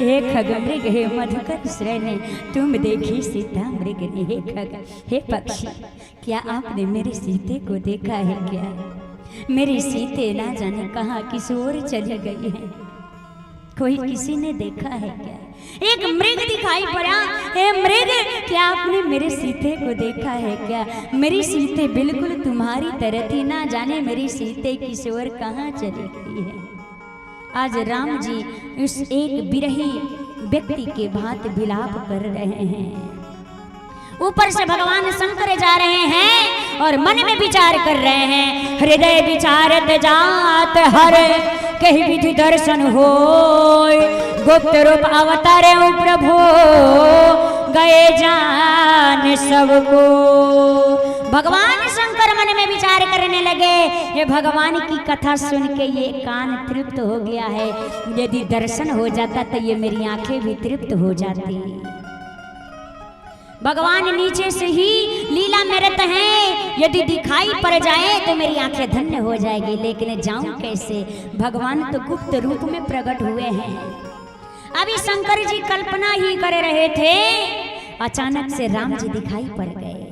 हे खग मृग हे मधुकर श्रेणी तुम देखी सीता मृग ने। हे खग हे पक्षी क्या आपने मेरे सीते को देखा है क्या? मेरी सीते ना जाने कहाँ किस ओर चली गई है, कोई किसी ने देखा है क्या? एक मृग दिखाई पड़ा, हे मृग क्या आपने मेरे सीते को देखा है क्या? मेरी सीते बिल्कुल तुम्हारी तरह थी, ना जाने मेरी सीते किस ओर कहाँ चली गई है। आज राम जी उस एक बिरही व्यक्ति के भांत विलाप कर रहे हैं। ऊपर से भगवान शंकर जा रहे हैं और मन में विचार कर रहे हैं। हृदय विचारत जात हरे कहीं विधि दर्शन हो, गुप्त रूप अवतारे प्रभु गए जान सबको। भगवान शंकर मन में विचार करने लगे, ये भगवान की कथा सुन के ये कान तृप्त हो गया है, यदि दर्शन हो जाता तो ये मेरी आंखें भी तृप्त हो जाती। भगवान नीचे से ही लीला में रत हैं, यदि दिखाई पड़ जाए तो मेरी आंखें धन्य हो जाएगी, लेकिन जाऊं कैसे? भगवान तो गुप्त रूप में प्रकट हुए हैं। अभी शंकर जी कल्पना ही कर रहे थे, अचानक से राम जी दिखाई पड़ गए।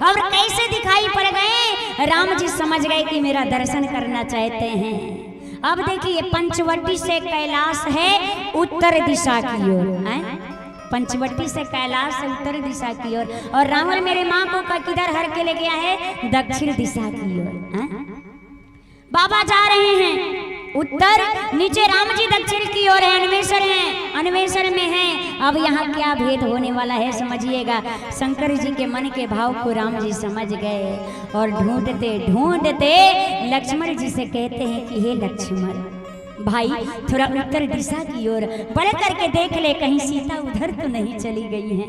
और कैसे दिखाई पड़ गए? राम जी समझ गए कि मेरा दर्शन करना चाहते हैं। अब देखिए पंचवटी से कैलाश है उत्तर दिशा की ओर, पंचवटी से कैलाश से उत्तर दिशा की ओर, और रावण मेरे माँ को किधर हर के ले गया है? दक्षिण दिशा की ओर। बाबा जा रहे हैं उत्तर, नीचे राम जी दक्षिण की ओर है, अन्वेषण में हैं। अब यहाँ क्या भेद होने वाला है समझिएगा। शंकर जी के मन के भाव को राम जी समझ गए और ढूंढते ढूंढते लक्ष्मण जी से कहते हैं कि हे लक्ष्मण भाई थोड़ा उत्तर दिशा की ओर बढ़ करके देख ले, कहीं सीता उधर तो नहीं चली गई है।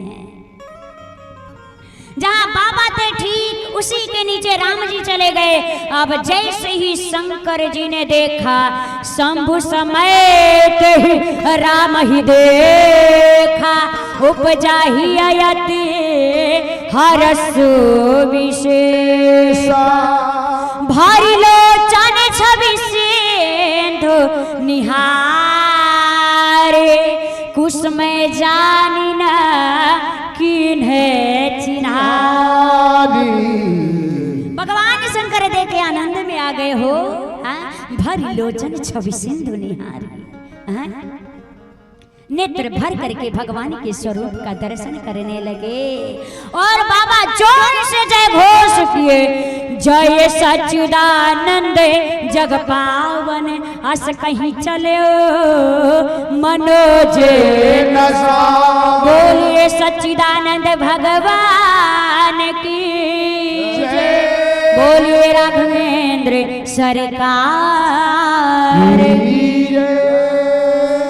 जहां बाबा थे ठीक उसी के नीचे राम जी चले गए। अब जैसे ही शंकर जी ने देखा, शंभु समेत राम ही देखा, उपजा ही अयति हरस विशेष, भारी लोचन छवि सिंधु निहारे, कुसुमय जानी न किन्हे चिन्हारी। भगवान शंकर देखे आनंद में आ गए हो, भरी लोचन छवि सिंधु निहारी, नेत्र भर करके भगवान के स्वरूप का दर्शन करने लगे। और बाबा जोर से जय घोष किए, जय सच्चिदानंद जग पावन, अस कहीं चले मनोज नशा। बोलिए सच्चिदानंद भगवान की जय, बोलिए राघवेंद्र सरकार।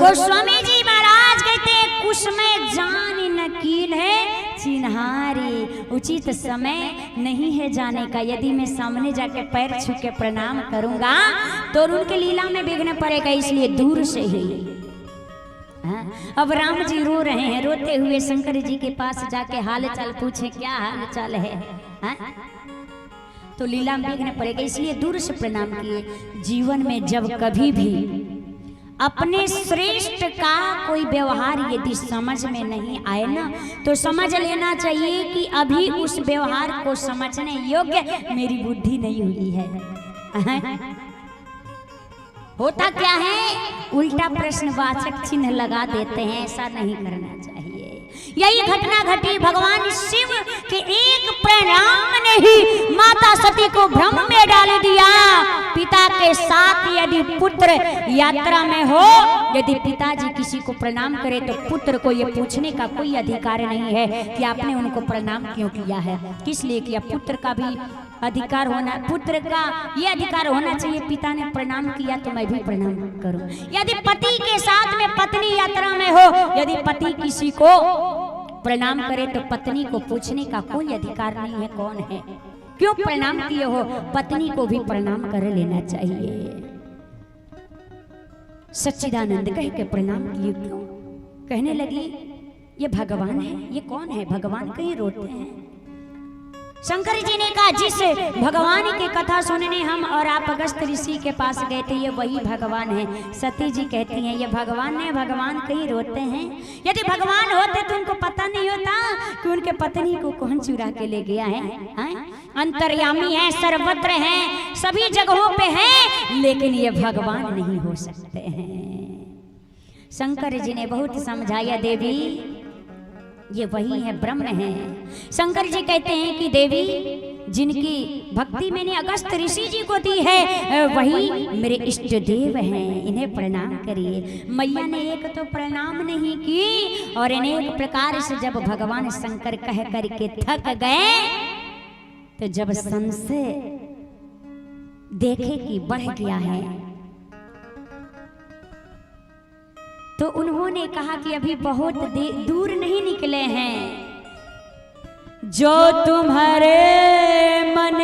गोस्वामी जी महाराज कहते हैं कुसुमय जानी न कीन है चिन्हारी, उचित समय नहीं है जाने का। यदि मैं सामने जाके पैर छू के प्रणाम करूंगा तो उनके लीला में विघ्न पड़ेगा, इसलिए दूर से ही। अब राम जी रो रहे हैं, रोते हुए शंकर जी के पास जाके हाल चाल पूछे, क्या हाल चाल है? तो लीला में विघ्न पड़ेगा, इसलिए दूर से प्रणाम किए। जीवन में जब कभी भी अपने श्रेष्ठ का कोई व्यवहार यदि समझ में नहीं आए ना, तो समझ लेना चाहिए कि अभी उस व्यवहार को समझने योग्य मेरी बुद्धि नहीं हुई है। होता क्या है, उल्टा प्रश्नवाचक चिन्ह लगा देते हैं, ऐसा नहीं करना चाहिए। यही घटना घटी भगवान शिव के एक प्रणाम ने ही माता सती को भ्रम में डाल दिया। पिता के साथ यदि पुत्र यात्रा में हो, यदि पिताजी किसी को प्रणाम करे तो पुत्र को ये पूछने का कोई अधिकार नहीं है कि आपने उनको प्रणाम क्यों किया है, किस लिए किया। पुत्र का भी अधिकार होना, पुत्र का ये अधिकार होना चाहिए, पिता ने प्रणाम किया तो मैं भी प्रणाम करूं। यदि पति के साथ में पत्नी यात्रा में हो, यदि पति किसी को प्रणाम करे तो पत्नी को पूछने का कोई अधिकार नहीं है कौन है, क्यों प्रणाम किए हो, पत्नी को भी प्रणाम कर लेना चाहिए। सच्चिदानंद कह के प्रणाम किए, क्यों? कहने लगी ये भगवान है, ये कौन है? भगवान कहीं रोते हैं। शंकर जी ने कहा जिस भगवान की कथा सुनने हम और आप अगस्त ऋषि के पास गए थे, ये वही भगवान है। सती जी कहती हैं ये भगवान ने, भगवान कहीं रोते हैं? यदि भगवान होते तो उनको पता नहीं होता कि उनके पत्नी को कौन चुरा के ले गया है? अंतर्यामी है, सर्वत्र है, सभी जगहों पे है, लेकिन ये भगवान नहीं हो सकते हैं। शंकर जी ने बहुत समझाया, देवी ये वही है, ब्रह्म है। शंकर जी कहते हैं कि देवी जिनकी भक्ति मैंने अगस्त ऋषि जी को दी है वही मेरे इष्ट देव हैं, इन्हें प्रणाम करिए। मैया ने एक तो प्रणाम नहीं की और अनेक प्रकार से जब भगवान शंकर कह करके थक गए तो जब संशय देखे कि बढ़ गया है तो उन्होंने कहा कि अभी बहुत दूर नहीं निकले हैं, जो तुम्हारे मन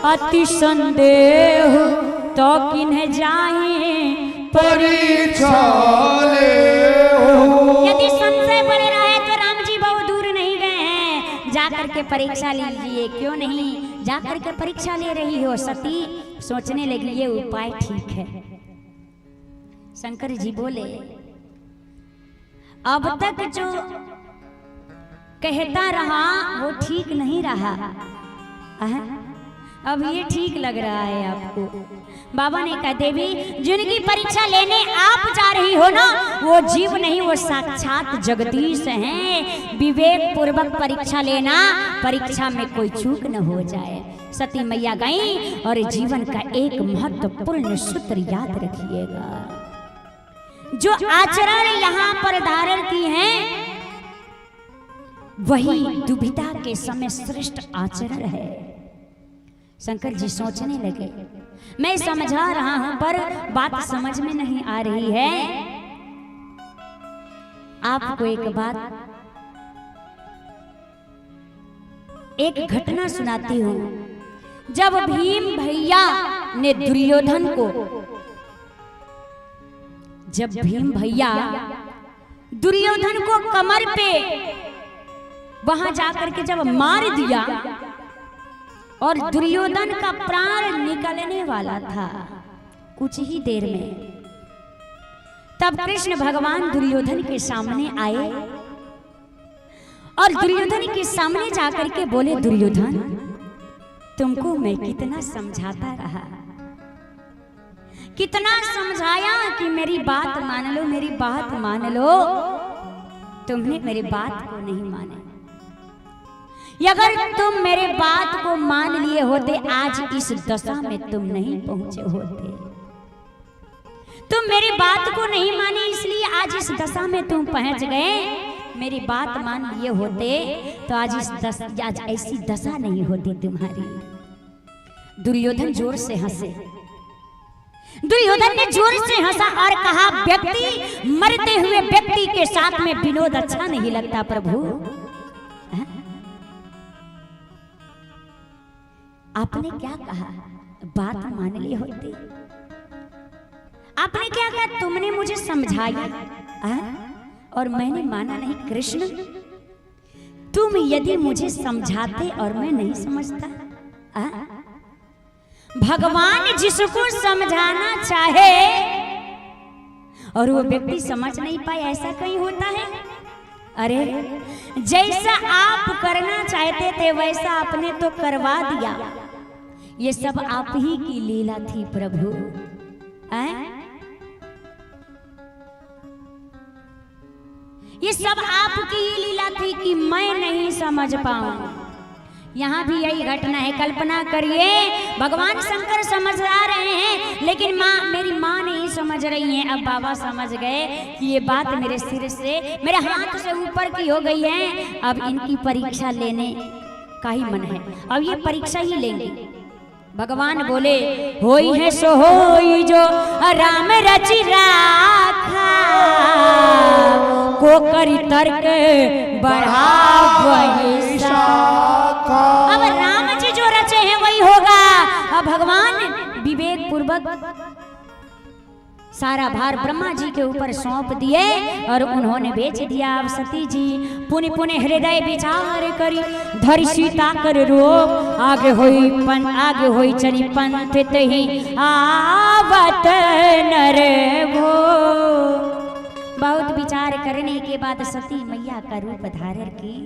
अति संदेह तो किन्हें जाए परीक्षा ले। यदि संशय बने रहे तो राम जी बहुत दूर नहीं गए हैं, जाकर के परीक्षा लीजिए। क्यों नहीं जाकर के परीक्षा ले रही हो? सती सोचने लगी ये उपाय ठीक है। शंकर जी बोले अब तक जो कहता रहा वो ठीक नहीं रहा, अब ये ठीक लग रहा है आपको। बाबा ने कहा देवी जिनकी परीक्षा लेने आप जा रही हो ना, वो जीव नहीं, वो साक्षात जगदीश हैं। विवेक पूर्वक परीक्षा लेना, परीक्षा में कोई चूक न हो जाए। सती मैया गई और जीवन का एक महत्वपूर्ण सूत्र याद रखिएगा, जो आचरण यहाँ पर धारण की है वही दुविधा के समय श्रेष्ठ आचरण है। शंकर जी सोचने लगे, मैं समझा रहा हूं पर बात समझ में नहीं आ रही है। आपको एक घटना सुनाती हूं। जब भीम भैया ने दुर्योधन को, जब भीम भैया दुर्योधन को कमर पे वहां जाकर के जब मार दिया और दुर्योधन का प्राण निकलने वाला था कुछ ही देर में, तब कृष्ण भगवान दुर्योधन के सामने आए और दुर्योधन के सामने जाकर के बोले, दुर्योधन तुमको मैं कितना समझाता रहा, कितना समझाया कि मेरी बात मान लो, मेरी बात मान लो, तुमने मेरी बात को नहीं माना। अगर तुम मेरे बात को मान लिए होते आज इस दशा में तुम नहीं पहुंचे होते। तुम मेरी बात को नहीं मानी इसलिए आज इस दशा में तुम पहुंच गए। मेरी बात मान लिए होते तो आज ऐसी दशा नहीं होती तुम्हारी। दुर्योधन जोर से हंसे। दुर्योधन ने जोर से हंसा और कहा, व्यक्ति मरते हुए व्यक्ति के साथ में विनोद अच्छा नहीं लगता प्रभु। आपने क्या कहा? बात मान ली होती। आपने क्या कहा? तुमने मुझे समझाया और मैंने माना नहीं। कृष्ण तुम यदि मुझे समझाते और मैं नहीं समझता, भगवान जिसको समझाना चाहे और वो व्यक्ति समझ नहीं पाए, ऐसा कहीं होता है? अरे जैसा आप करना चाहते थे वैसा आपने तो करवा दिया। ये सब आप ही की लीला थी प्रभु। ये सब आपकी ही लीला थी कि मैं नहीं समझ पाऊं। यहाँ भी यही घटना है। कल्पना करिए, भगवान शंकर समझ आ रहे हैं लेकिन मेरी माँ नहीं समझ रही है। अब बाबा समझ गए कि ये बात मेरे सिर से, मेरे हाथ से ऊपर की हो गई है। अब इनकी परीक्षा लेने का ही मन है, अब ये परीक्षा ही लेंगे। भगवान बोले, होई है सो होई जो राम रचि राखा, को करी तर्क बढ़ा वही शाखा। अब राम जी जो रचे हैं वही होगा। अब भगवान विवेक पूर्वक सारा भार ब्रह्मा जी के ऊपर सौंप दिए और उन्होंने बेच दिया। अब सती जी पुनि पुनि हृदय विचार करी, धरि सीता कर रूप, आगे होई चली पंथ ही आवत नर भो। बहुत विचार करने के बाद सती मैया का रूप धारण की,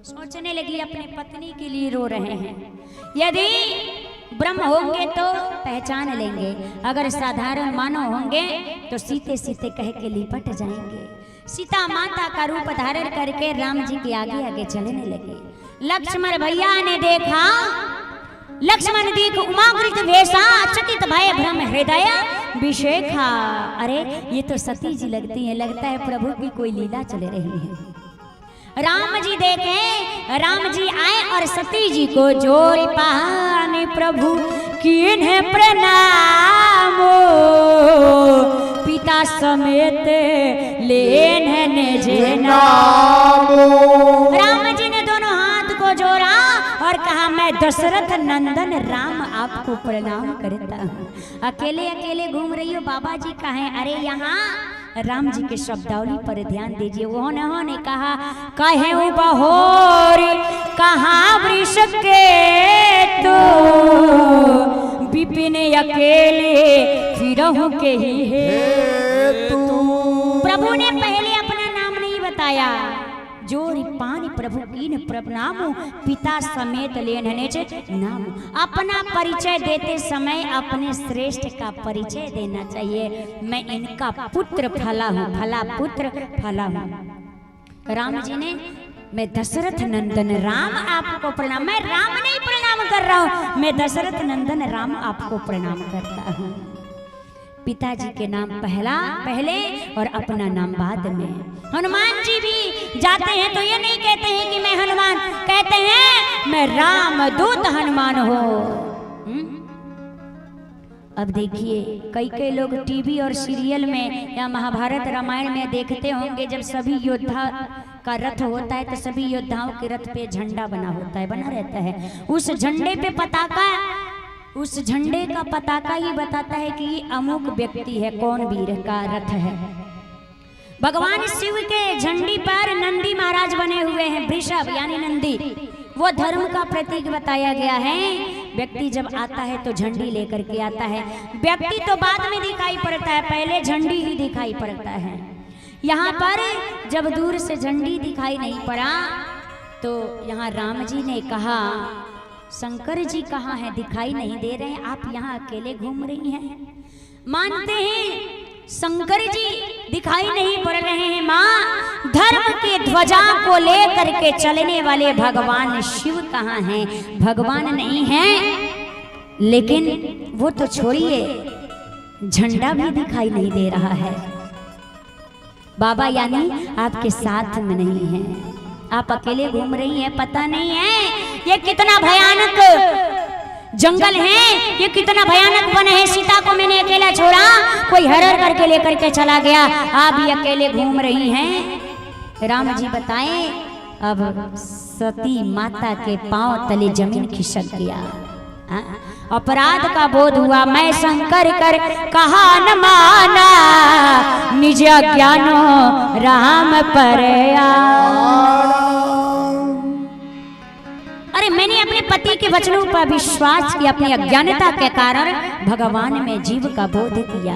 सोचने लगी अपने पत्नी के लिए रो रहे हैं। यदि ब्रह्म होंगे तो पहचान लेंगे, अगर साधारण मानव होंगे तो सीते सीते कह के लिपट जाएंगे। सीता माता का रूप धारण करके राम जी के आगे आगे चलने लगे। लक्ष्मण भैया ने देखा, लक्ष्मण देख उमाकृत वेशा, चकित भय भ्रम हृदय विशेखा। अरे ये तो सती जी लगती है, लगता है प्रभु की कोई लीला चल रही है। राम जी देखे, राम जी आए और सती जी को जोड़ पाने प्रभु किन्हें प्रणाम, पिता समेत लेने जे नाम। राम जी ने दोनों हाथ को जोड़ा और कहा, मैं दशरथ नंदन राम आपको प्रणाम करता हूँ। अकेले अकेले घूम रही हो, बाबा जी कहाँ? अरे यहाँ राम जी के शब्दावली पर ध्यान दीजिए। उन्होंने कहा, कहे बहोरी कहाँ वृष के तो विपिन अकेले फिरहु के ही है तू। प्रभु ने पहले अपना नाम नहीं बताया। जोरी पानी प्रभु कीन प्रणाम, पिता समेत लेने नाम। अपना परिचय देते समय अपने श्रेष्ठ का परिचय देना चाहिए। मैं इनका पुत्र फला हूँ, फला पुत्र फला हूँ। राम जी ने, मैं दशरथ नंदन राम आपको प्रणाम, मैं राम नहीं प्रणाम कर रहा हूँ, मैं दशरथ नंदन राम आपको प्रणाम करता हूँ। पिताजी के नाम पहले और अपना नाम बाद में। हनुमान जी भी जाते हैं तो ये नहीं कहते हैं कि मैं हनुमान, कहते हैं मैं राम दूत हनुमान हो। अब देखिए, कई लोग टीवी और सीरियल में या महाभारत रामायण में देखते होंगे, जब सभी योद्धा का रथ होता है तो सभी योद्धाओं के रथ पे झंडा बना होता है, बना रहता है। उस झंडे पे पताका, उस झंडे का पताका ही बताता है कि अमुक व्यक्ति है, कौन वीर का रथ है। भगवान शिव के झंडी पर नंदी महाराज बने हुए हैं, वृषभ यानी नंदी, वो धर्म का प्रतीक बताया गया है। व्यक्ति जब आता है तो झंडी लेकर के आता है। व्यक्ति तो बाद में दिखाई पड़ता है, पहले झंडी ही दिखाई पड़ता है। यहाँ पर जब दूर से झंडी दिखाई नहीं पड़ा तो यहाँ राम जी ने कहा, शंकर जी कहाँ हैं, दिखाई नहीं दे रहे हैं, आप यहाँ अकेले घूम रही हैं। मानते हैं शंकर जी दिखाई नहीं पड़ रहे हैं, माँ धर्म के ध्वजा को लेकर के चलने वाले भगवान शिव कहाँ हैं? भगवान नहीं हैं, लेकिन वो तो छोड़िए, झंडा भी दिखाई नहीं दे रहा है। बाबा यानी आपके साथ में नहीं है, आप अकेले घूम रही हैं, पता नहीं है ये कितना भयानक जंगल है, ये कितना भयानक वन है। सीता को मैंने अकेला छोड़ा, कोई हरण करके लेकर के चला गया, आप भी अकेले घूम रही हैं। राम जी बताएं, अब सती माता के पांव तले जमीन खिसक गया। अपराध का बोध हुआ, मैं शंकर कर कहा न माना, निज ज्ञानो राम पर अरे मैंने अपने पति के वचनों पर विश्वास किया, अपनी अज्ञानता के कारण भगवान में जीव का बोध किया।